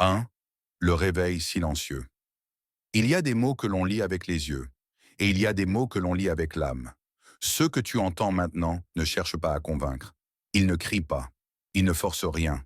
1. Le réveil silencieux. Il y a des mots que l'on lit avec les yeux, et il y a des mots que l'on lit avec l'âme. Ceux que tu entends maintenant ne cherchent pas à convaincre. Ils ne crient pas. Ils ne forcent rien.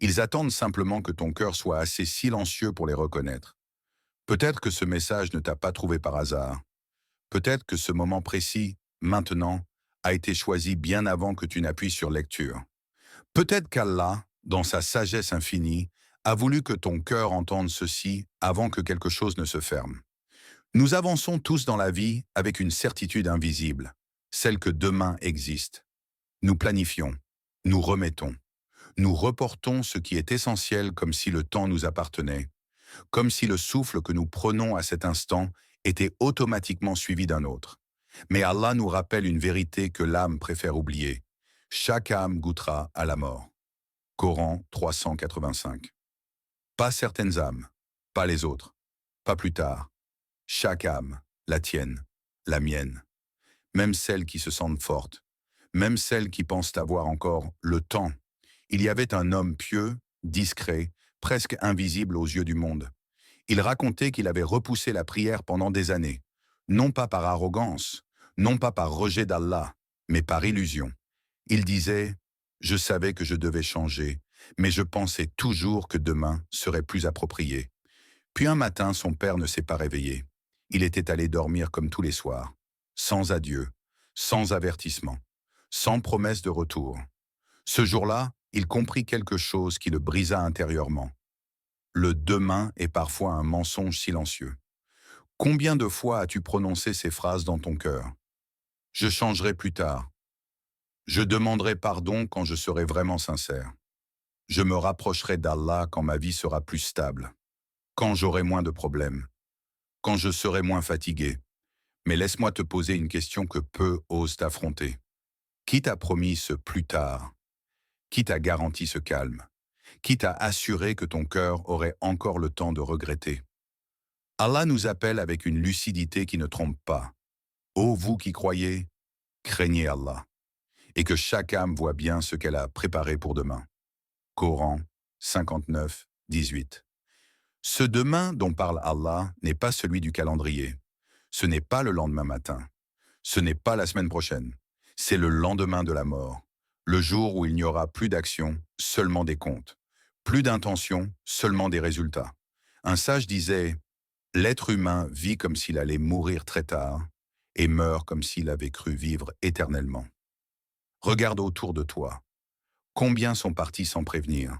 Ils attendent simplement que ton cœur soit assez silencieux pour les reconnaître. Peut-être que ce message ne t'a pas trouvé par hasard. Peut-être que ce moment précis, maintenant, a été choisi bien avant que tu n'appuies sur lecture. Peut-être qu'Allah, dans sa sagesse infinie, a voulu que ton cœur entende ceci avant que quelque chose ne se ferme. Nous avançons tous dans la vie avec une certitude invisible, celle que demain existe. Nous planifions, nous remettons, nous reportons ce qui est essentiel comme si le temps nous appartenait, comme si le souffle que nous prenons à cet instant était automatiquement suivi d'un autre. Mais Allah nous rappelle une vérité que l'âme préfère oublier. Chaque âme goûtera à la mort. Coran 385. Pas certaines âmes, pas les autres, pas plus tard. Chaque âme, la tienne, la mienne, même celles qui se sentent fortes, même celles qui pensent avoir encore le temps. Il y avait un homme pieux, discret, presque invisible aux yeux du monde. Il racontait qu'il avait repoussé la prière pendant des années, non pas par arrogance, non pas par rejet d'Allah, mais par illusion. Il disait « Je savais que je devais changer, mais je pensais toujours que demain serait plus approprié. » Puis un matin, son père ne s'est pas réveillé. Il était allé dormir comme tous les soirs, sans adieu, sans avertissement, sans promesse de retour. Ce jour-là, il comprit quelque chose qui le brisa intérieurement. Le demain est parfois un mensonge silencieux. Combien de fois as-tu prononcé ces phrases dans ton cœur? Je changerai plus tard. Je demanderai pardon quand je serai vraiment sincère. Je me rapprocherai d'Allah quand ma vie sera plus stable, quand j'aurai moins de problèmes, quand je serai moins fatigué. Mais laisse-moi te poser une question que peu osent affronter. Qui t'a promis ce plus tard? Qui t'a garanti ce calme? Qui t'a assuré que ton cœur aurait encore le temps de regretter? Allah nous appelle avec une lucidité qui ne trompe pas. Ô vous qui croyez, craignez Allah, et que chaque âme voit bien ce qu'elle a préparé pour demain. Coran 59, 18. Ce demain dont parle Allah n'est pas celui du calendrier. Ce n'est pas le lendemain matin. Ce n'est pas la semaine prochaine. C'est le lendemain de la mort. Le jour où il n'y aura plus d'action, seulement des comptes. Plus d'intention, seulement des résultats. Un sage disait « L'être humain vit comme s'il allait mourir très tard et meurt comme s'il avait cru vivre éternellement. » Regarde autour de toi. Combien sont partis sans prévenir?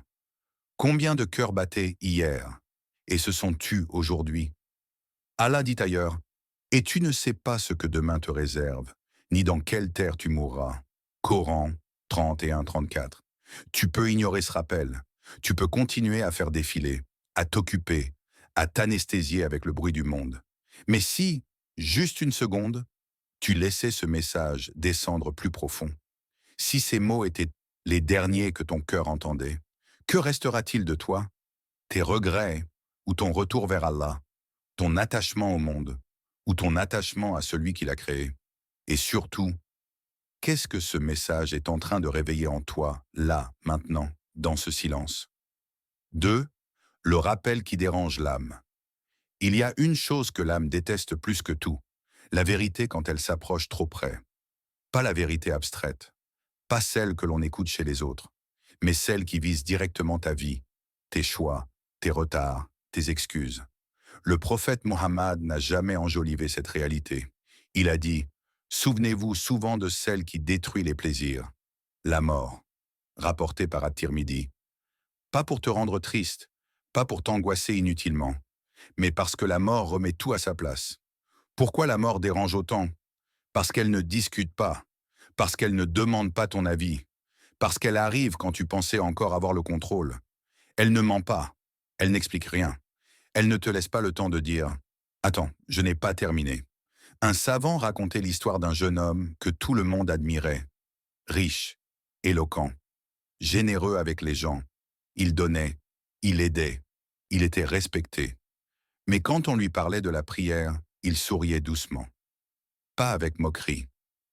Combien de cœurs battaient hier et se sont tus aujourd'hui? Allah dit ailleurs « Et tu ne sais pas ce que demain te réserve, ni dans quelle terre tu mourras. » Coran 31-34. Tu peux ignorer ce rappel. Tu peux continuer à faire défiler, à t'occuper, à t'anesthésier avec le bruit du monde. Mais si, juste une seconde, tu laissais ce message descendre plus profond, si ces mots étaient les derniers que ton cœur entendait, que restera-t-il de toi? Tes regrets ou ton retour vers Allah, ton attachement au monde ou ton attachement à celui qui l'a créé? Et surtout, qu'est-ce que ce message est en train de réveiller en toi, là, maintenant, dans ce silence? 2. Le rappel qui dérange l'âme. Il y a une chose que l'âme déteste plus que tout, la vérité quand elle s'approche trop près. Pas la vérité abstraite, pas celle que l'on écoute chez les autres, mais celle qui vise directement ta vie, tes choix, tes retards, tes excuses. Le prophète Mohammed n'a jamais enjolivé cette réalité. Il a dit « Souvenez-vous souvent de celle qui détruit les plaisirs, la mort », rapporté par At-Tirmidhi. Pas pour te rendre triste, pas pour t'angoisser inutilement, mais parce que la mort remet tout à sa place. Pourquoi la mort dérange autant? Parce qu'elle ne discute pas, parce qu'elle ne demande pas ton avis, parce qu'elle arrive quand tu pensais encore avoir le contrôle. Elle ne ment pas, elle n'explique rien. Elle ne te laisse pas le temps de dire « Attends, je n'ai pas terminé ». Un savant racontait l'histoire d'un jeune homme que tout le monde admirait. Riche, éloquent, généreux avec les gens. Il donnait, il aidait, il était respecté. Mais quand on lui parlait de la prière, il souriait doucement. Pas avec moquerie,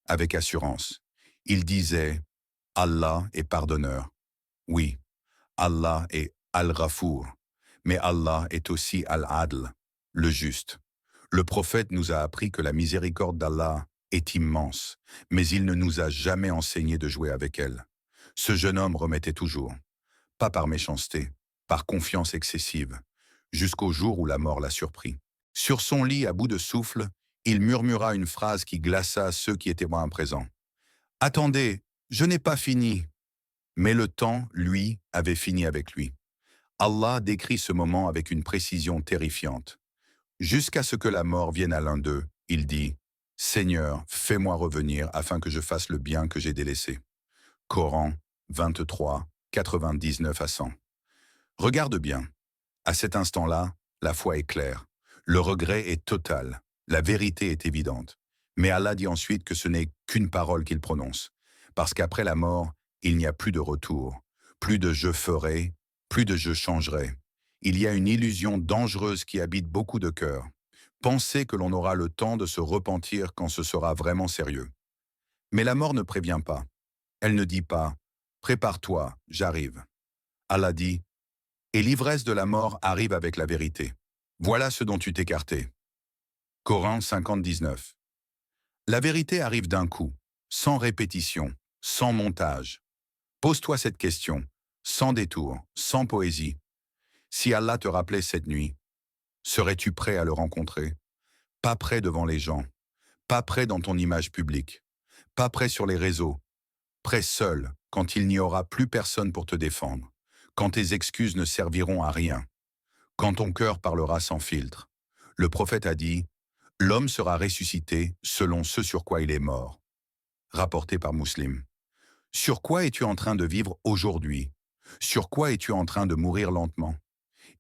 avec assurance. Il disait « Allah est pardonneur ». Oui, Allah est Al-Ghafour. Mais Allah est aussi Al-Adl, le juste. Le prophète nous a appris que la miséricorde d'Allah est immense, mais il ne nous a jamais enseigné de jouer avec elle. Ce jeune homme remettait toujours, pas par méchanceté, par confiance excessive, jusqu'au jour où la mort l'a surpris. Sur son lit, à bout de souffle, il murmura une phrase qui glaça ceux qui étaient moins présents. « Attendez, je n'ai pas fini !» Mais le temps, lui, avait fini avec lui. Allah décrit ce moment avec une précision terrifiante. Jusqu'à ce que la mort vienne à l'un d'eux, il dit « Seigneur, fais-moi revenir afin que je fasse le bien que j'ai délaissé. » Coran 23, 99 à 100. Regarde bien. À cet instant-là, la foi est claire. Le regret est total. La vérité est évidente. Mais Allah dit ensuite que ce n'est qu'une parole qu'il prononce. Parce qu'après la mort, il n'y a plus de retour. Plus de « je ferai », plus de « je changerai ». Il y a une illusion dangereuse qui habite beaucoup de cœurs. Penser que l'on aura le temps de se repentir quand ce sera vraiment sérieux. Mais la mort ne prévient pas. Elle ne dit pas « prépare-toi, j'arrive ». Allah dit « et l'ivresse de la mort arrive avec la vérité. Voilà ce dont tu t'écartais. » Coran 50-19. La vérité arrive d'un coup, sans répétition, sans montage. Pose-toi cette question, sans détour, sans poésie. Si Allah te rappelait cette nuit, serais-tu prêt à le rencontrer? Pas prêt devant les gens, pas prêt dans ton image publique, pas prêt sur les réseaux, prêt seul quand il n'y aura plus personne pour te défendre, quand tes excuses ne serviront à rien, quand ton cœur parlera sans filtre. Le prophète a dit « L'homme sera ressuscité selon ce sur quoi il est mort ». Rapporté par Muslim. Sur quoi es-tu en train de vivre aujourd'hui? Sur quoi es-tu en train de mourir lentement?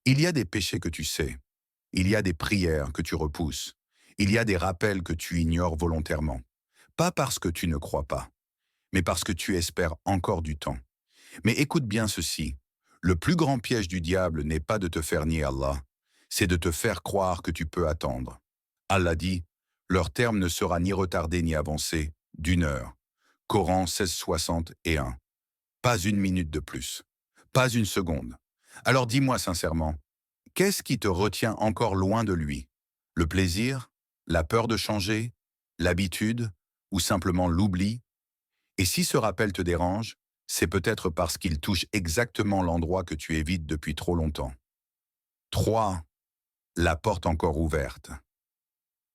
Il y a des péchés que tu sais. Il y a des prières que tu repousses. Il y a des rappels que tu ignores volontairement. Pas parce que tu ne crois pas, mais parce que tu espères encore du temps. Mais écoute bien ceci. Le plus grand piège du diable n'est pas de te faire nier Allah, c'est de te faire croire que tu peux attendre. Allah dit, leur terme ne sera ni retardé ni avancé, d'1 heure. Coran 16:61. Pas une minute de plus. Pas une seconde. Alors dis-moi sincèrement, qu'est-ce qui te retient encore loin de lui? Le plaisir? La peur de changer? L'habitude? Ou simplement l'oubli? Et si ce rappel te dérange, c'est peut-être parce qu'il touche exactement l'endroit que tu évites depuis trop longtemps. 3. La porte encore ouverte.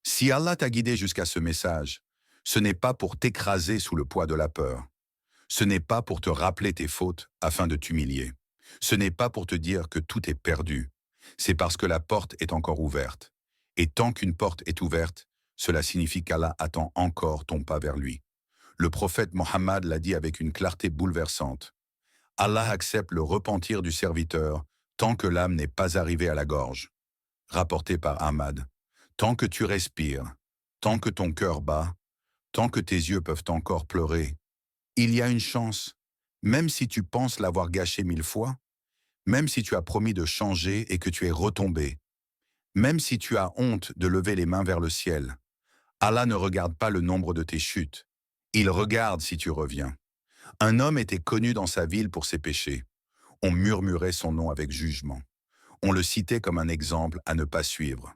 Si Allah t'a guidé jusqu'à ce message, ce n'est pas pour t'écraser sous le poids de la peur. Ce n'est pas pour te rappeler tes fautes afin de t'humilier. Ce n'est pas pour te dire que tout est perdu. C'est parce que la porte est encore ouverte. Et tant qu'une porte est ouverte, cela signifie qu'Allah attend encore ton pas vers lui. Le prophète Mohammed l'a dit avec une clarté bouleversante. Allah accepte le repentir du serviteur tant que l'âme n'est pas arrivée à la gorge. Rapporté par Ahmad. Tant que tu respires, tant que ton cœur bat, tant que tes yeux peuvent encore pleurer, il y a une chance, même si tu penses l'avoir gâché 1000 fois, même si tu as promis de changer et que tu es retombé, même si tu as honte de lever les mains vers le ciel. Allah ne regarde pas le nombre de tes chutes. Il regarde si tu reviens. Un homme était connu dans sa ville pour ses péchés. On murmurait son nom avec jugement. On le citait comme un exemple à ne pas suivre.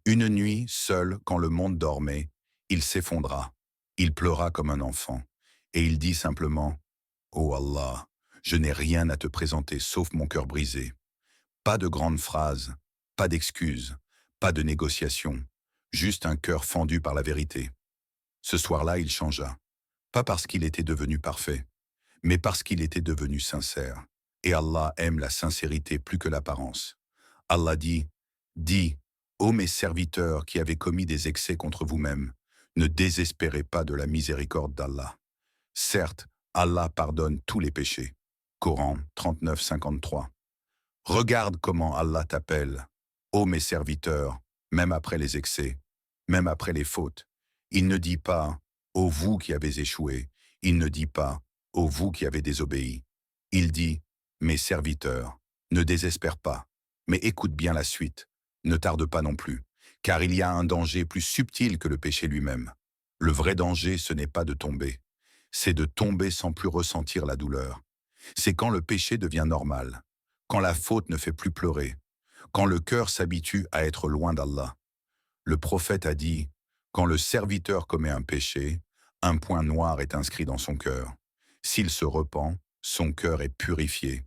Une nuit, seul, quand le monde dormait, il s'effondra. Il pleura comme un enfant. Et il dit simplement « Oh Allah, je n'ai rien à te présenter sauf mon cœur brisé. » Pas de grandes phrases, pas d'excuses, pas de négociations, juste un cœur fendu par la vérité. Ce soir-là, il changea. Pas parce qu'il était devenu parfait, mais parce qu'il était devenu sincère. Et Allah aime la sincérité plus que l'apparence. Allah dit « Dis, ô mes serviteurs qui avez commis des excès contre vous-mêmes, ne désespérez pas de la miséricorde d'Allah. Certes, Allah pardonne tous les péchés. » Coran 39-53. Regarde comment Allah t'appelle. Ô mes serviteurs, même après les excès, même après les fautes. Il ne dit pas « Ô vous qui avez échoué », il ne dit pas « Ô vous qui avez désobéi ». Il dit « Mes serviteurs, ne désespère pas, mais écoute bien la suite, ne tarde pas non plus, car il y a un danger plus subtil que le péché lui-même. Le vrai danger, ce n'est pas de tomber, c'est de tomber sans plus ressentir la douleur. C'est quand le péché devient normal, quand la faute ne fait plus pleurer, quand le cœur s'habitue à être loin d'Allah. Le prophète a dit, quand le serviteur commet un péché, un point noir est inscrit dans son cœur. S'il se repent, son cœur est purifié.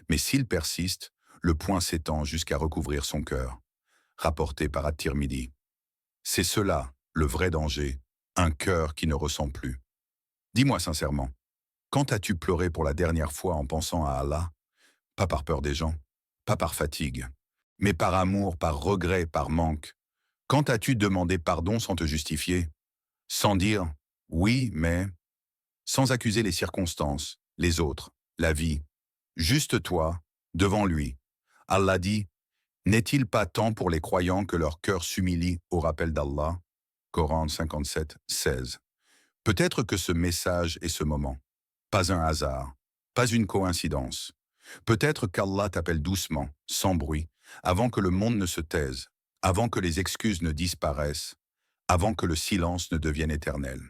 Mais s'il persiste, le point s'étend jusqu'à recouvrir son cœur. Rapporté par At-Tirmidhi. C'est cela, le vrai danger, un cœur qui ne ressent plus. Dis-moi sincèrement, quand as-tu pleuré pour la dernière fois en pensant à Allah? Pas par peur des gens, pas par fatigue, mais par amour, par regret, par manque. Quand as-tu demandé pardon sans te justifier? Sans dire « oui, mais », sans accuser les circonstances, les autres, la vie. Juste toi, devant lui. Allah dit « N'est-il pas temps pour les croyants que leur cœur s'humilie au rappel d'Allah » Coran 57, 16. Peut-être que ce message est ce moment. Pas un hasard, pas une coïncidence. Peut-être qu'Allah t'appelle doucement, sans bruit, avant que le monde ne se taise, avant que les excuses ne disparaissent, avant que le silence ne devienne éternel.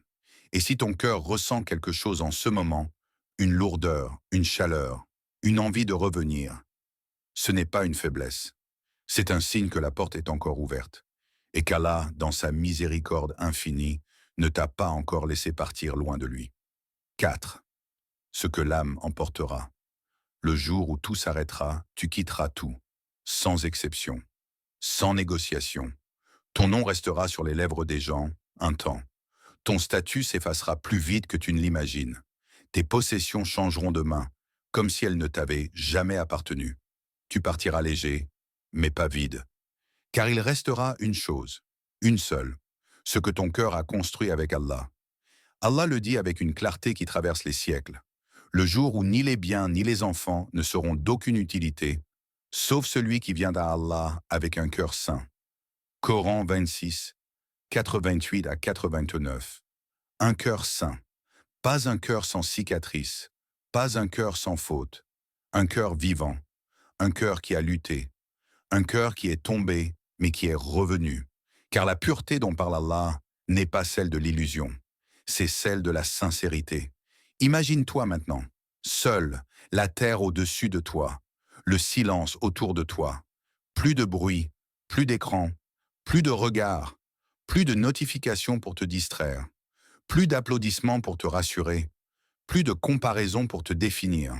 Et si ton cœur ressent quelque chose en ce moment, une lourdeur, une chaleur, une envie de revenir, ce n'est pas une faiblesse. C'est un signe que la porte est encore ouverte et qu'Allah, dans sa miséricorde infinie, ne t'a pas encore laissé partir loin de lui. 4. Ce que l'âme emportera. Le jour où tout s'arrêtera, tu quitteras tout, sans exception, sans négociation. Ton nom restera sur les lèvres des gens, un temps. Ton statut s'effacera plus vite que tu ne l'imagines. Tes possessions changeront de main, comme si elles ne t'avaient jamais appartenu. Tu partiras léger, mais pas vide. Car il restera une chose, une seule, ce que ton cœur a construit avec Allah. Allah le dit avec une clarté qui traverse les siècles. Le jour où ni les biens ni les enfants ne seront d'aucune utilité, sauf celui qui vient d'Allah avec un cœur saint. Coran 26, 88 à 89. Un cœur saint, pas un cœur sans cicatrice, pas un cœur sans faute, un cœur vivant, un cœur qui a lutté, un cœur qui est tombé mais qui est revenu. Car la pureté dont parle Allah n'est pas celle de l'illusion, c'est celle de la sincérité. Imagine-toi maintenant, seul, la terre au-dessus de toi, le silence autour de toi, plus de bruit, plus d'écran, plus de regards, plus de notifications pour te distraire, plus d'applaudissements pour te rassurer, plus de comparaisons pour te définir.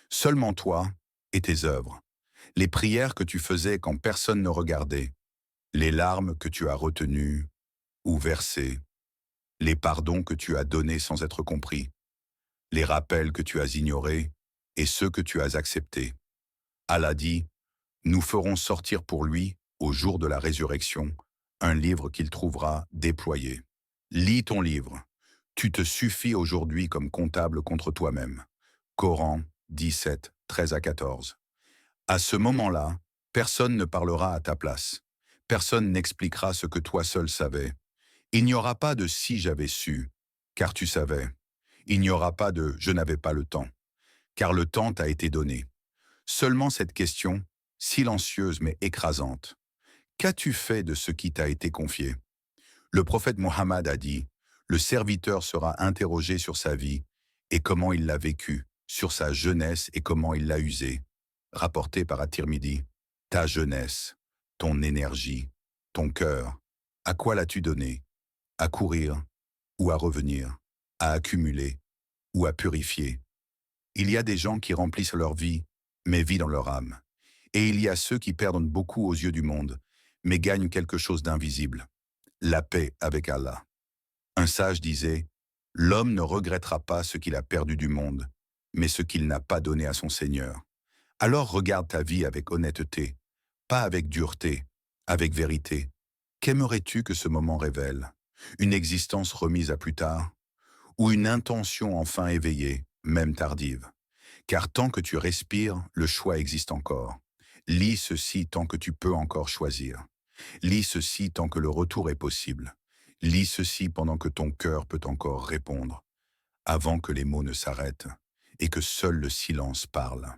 Seulement toi et tes œuvres, les prières que tu faisais quand personne ne regardait, les larmes que tu as retenues ou versées, les pardons que tu as donnés sans être compris, les rappels que tu as ignorés et ceux que tu as acceptés. Allah dit, nous ferons sortir pour lui, au jour de la résurrection, un livre qu'il trouvera déployé. Lis ton livre. Tu te suffis aujourd'hui comme comptable contre toi-même. Coran 17, 13 à 14. À ce moment-là, personne ne parlera à ta place. Personne n'expliquera ce que toi seul savais. Il n'y aura pas de « si j'avais su », car tu savais. Il n'y aura pas de « je n'avais pas le temps », car le temps t'a été donné. Seulement cette question, silencieuse mais écrasante. Qu'as-tu fait de ce qui t'a été confié? Le prophète Mohammed a dit, le serviteur sera interrogé sur sa vie et comment il l'a vécu, sur sa jeunesse et comment il l'a usée. Rapporté par At-Tirmidhi, ta jeunesse, ton énergie, ton cœur, à quoi l'as-tu donné? À courir ou à revenir, à accumuler ou à purifier. Il y a des gens qui remplissent leur vie, mais vident leur âme. Et il y a ceux qui perdent beaucoup aux yeux du monde, mais gagnent quelque chose d'invisible. La paix avec Allah. Un sage disait, « L'homme ne regrettera pas ce qu'il a perdu du monde, mais ce qu'il n'a pas donné à son Seigneur. » Alors regarde ta vie avec honnêteté, pas avec dureté, avec vérité. Qu'aimerais-tu que ce moment révèle? Une existence remise à plus tard? Ou une intention enfin éveillée, même tardive? Car tant que tu respires, le choix existe encore. Lis ceci tant que tu peux encore choisir. Lis ceci tant que le retour est possible. Lis ceci pendant que ton cœur peut encore répondre, avant que les mots ne s'arrêtent et que seul le silence parle.